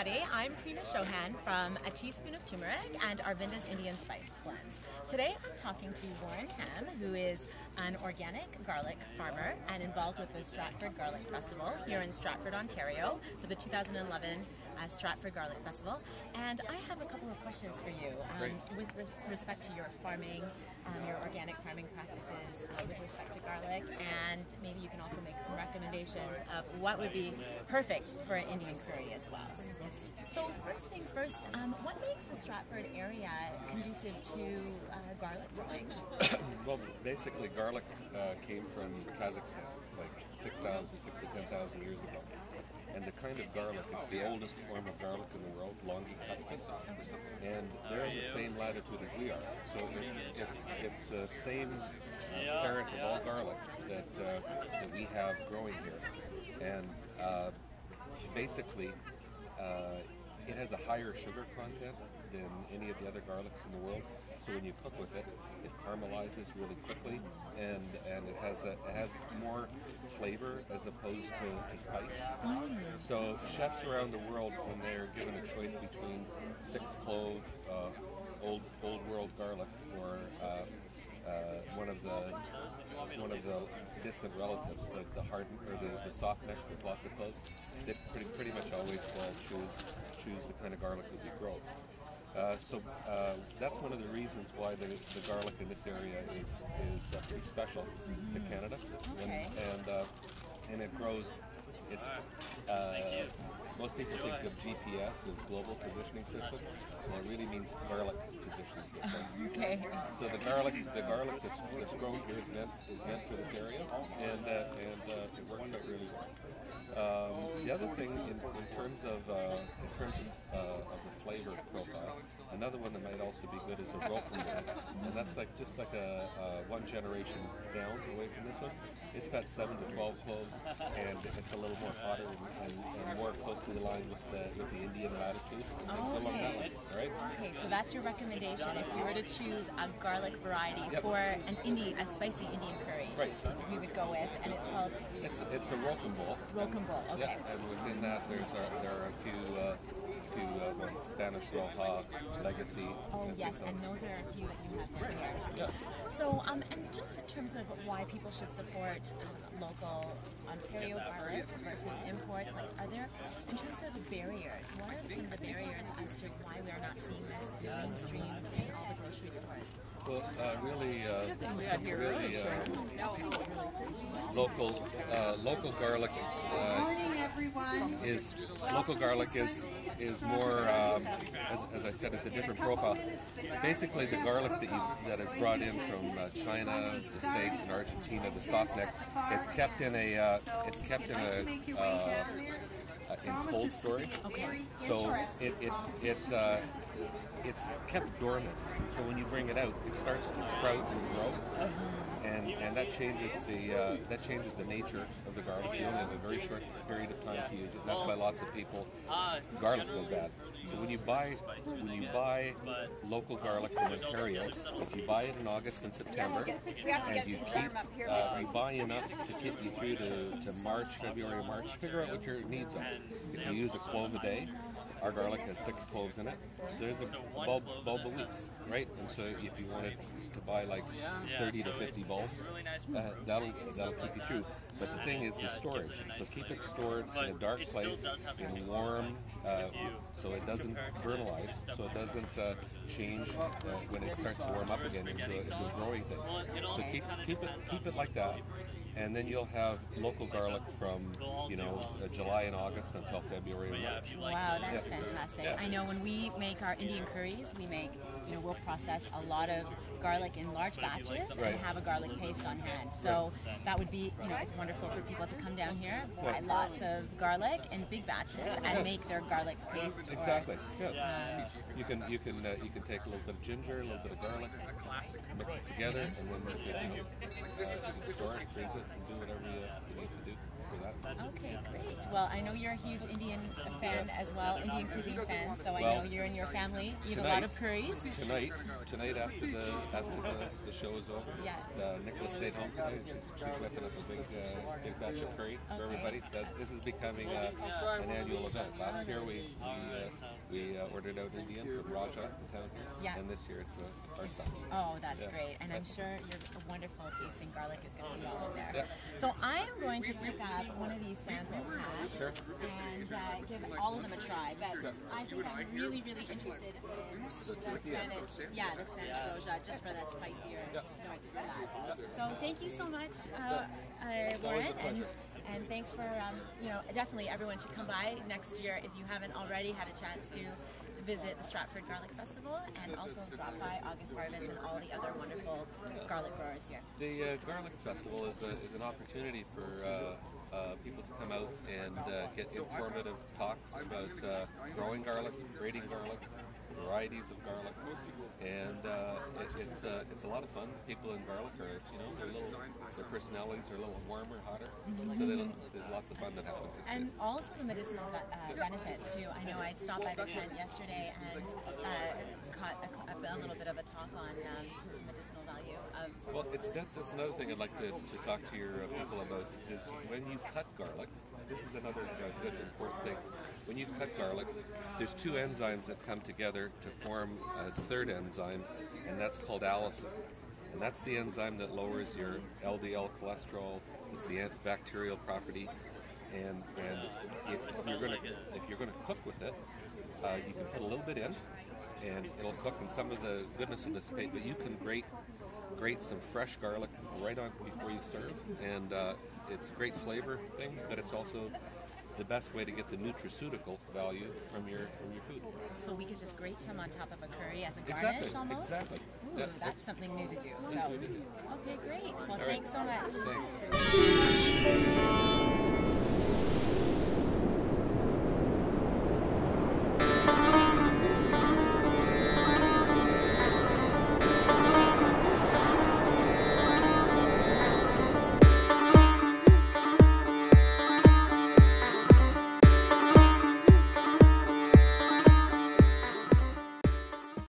everybody, I'm Preena Chauhan from A Teaspoon of Turmeric and Arvinda's Indian Spice Blends. Today I'm talking to Lauren Ham, who is an organic garlic farmer and involved with the Stratford Garlic Festival here in Stratford, Ontario for the 2011 Stratford Garlic Festival. And I have a couple of questions for you with respect to your farming, your organic farming practices with respect to garlic, and maybe you can also make some recommendations of what would be perfect for an Indian curry as well. So first things first, what makes the Stratford area conducive to garlic growing? Well, basically garlic came from Kazakhstan, like 6,000 to 10,000 years ago. And the kind of garlic, it's the oldest form of garlic in the world, Longicuscus, and they're in the same latitude as we are. So it's the same parent of all garlic that we have growing here. And basically, it has a higher sugar content than any of the other garlics in the world. So when you cook with it, it caramelizes really quickly, and it has more flavor as opposed to spice. So chefs around the world, when they're given a choice between 6-clove old world garlic or one of the distant relatives, the hardened or the soft neck with lots of cloves, they pretty much always choose the kind of garlic that we grow. So that's one of the reasons why the garlic in this area is pretty special to Canada, and it grows. It's most people think of GPS as global positioning system. Well, it really means garlic positioning system. Okay. So the garlic that's grown here is meant for this area, and it works out really well. The other thing in terms of the flavor profile, another one that might also be good is a broken one, and that's just like a one generation down away from this one. It's got 7 to 12 cloves, and it's a little more hotter and more closely aligned with the Indian latitude. Oh, okay. Okay, so that's your recommendation if you were to choose a garlic variety for a spicy Indian curry. Right. We would go with, and it's called. It's a Rokenbol. Rokenbol. Okay. Yeah, and within that there are a few ones: Spanish Roja, Legacy. Oh yes, and those are a few that you have down here. Yeah. So, and just in terms of why people should support local Ontario garlic versus imports, like are there, in terms of barriers, what are some of the barriers as to why we are not seeing this mainstream in all the grocery stores? Well, local garlic is more, as I said, it's a different profile. Basically, the garlic that is brought in from China, the States, and Argentina, the soft neck, it's kept in cold storage. Okay. So it's kept dormant. So when you bring it out, it starts to sprout and grow, and that changes the nature of the garlic. You only have a very short period of time to use it. And that's why lots of people garlic go bad. So when you buy local garlic from Ontario, if you buy it in August and September, and you buy enough to take you through to February, March, figure out what your needs are. If you use a clove a day, our garlic has 6 cloves in it. So there's a bulb a week, right? And so if you wanted to buy like 30 to 50 bulbs, that'll keep you through. But the thing is the storage. So keep it stored in a dark place, in warm, so it doesn't vernalize, so it doesn't change when it starts to warm up again into a growing thing. So keep it like that. And then you'll have local garlic from, July and August until February and March. Wow, that's fantastic. Yeah. I know when we make our Indian curries, we'll process a lot of garlic in large batches and have a garlic paste on hand. So that would be, it's wonderful for people to come down here, buy lots of garlic in big batches and make their garlic paste. Exactly. You can take a little bit of ginger, a little bit of garlic, mix it together, and then store it, freeze it, and do whatever you need to do for that. Okay, great. Well, I know you're a huge Indian fan as well, Indian cuisine fan. So I know you and your family eat a lot of curries. Tonight after the show is over, Nicholas stayed home today. And she's whipping up a big batch of curry for everybody. So this is becoming an annual event. Last year we ordered out Indian from Raja in town here, and this year it's our stuff. Oh, that's great. And I'm sure your wonderful tasting garlic is going to be all in there. So I'm going to pick up one of these sample packs and give all of them a try. But I think I'm really, really interested in the Spanish, the Spanish Roja, just for the spicier notes for that. So thank you so much, Warren, and thanks for, definitely everyone should come by next year if you haven't already had a chance to visit the Stratford Garlic Festival, and also drop by August Harvest and all the other wonderful garlic growers here. The Garlic Festival is an opportunity for people to come out and get informative talks about growing garlic, grading garlic, varieties of garlic, and it's a lot of fun. People in garlic are, their personalities are a little warmer, hotter, so there's lots of fun that happens these days. And also the medicinal benefits too. I know I stopped by the tent yesterday and caught a little bit of a talk on medicinal value of. Well, that's another thing I'd like to talk to your people about is when you cut garlic. This is another good important thing. When you cut garlic, there's two enzymes that come together to form a third enzyme, and that's called allicin. And that's the enzyme that lowers your LDL cholesterol. It's the antibacterial property, and if you're gonna cook with it, you can put a little bit in, and it'll cook, and some of the goodness will dissipate. But you can grate some fresh garlic right on before you serve, and it's a great flavor thing, but it's also the best way to get the nutraceutical value from your food. So we could just grate some on top of a curry as a garnish almost? Exactly. Ooh, that's something new to do. So, okay, great. Well, thanks so much. Thanks.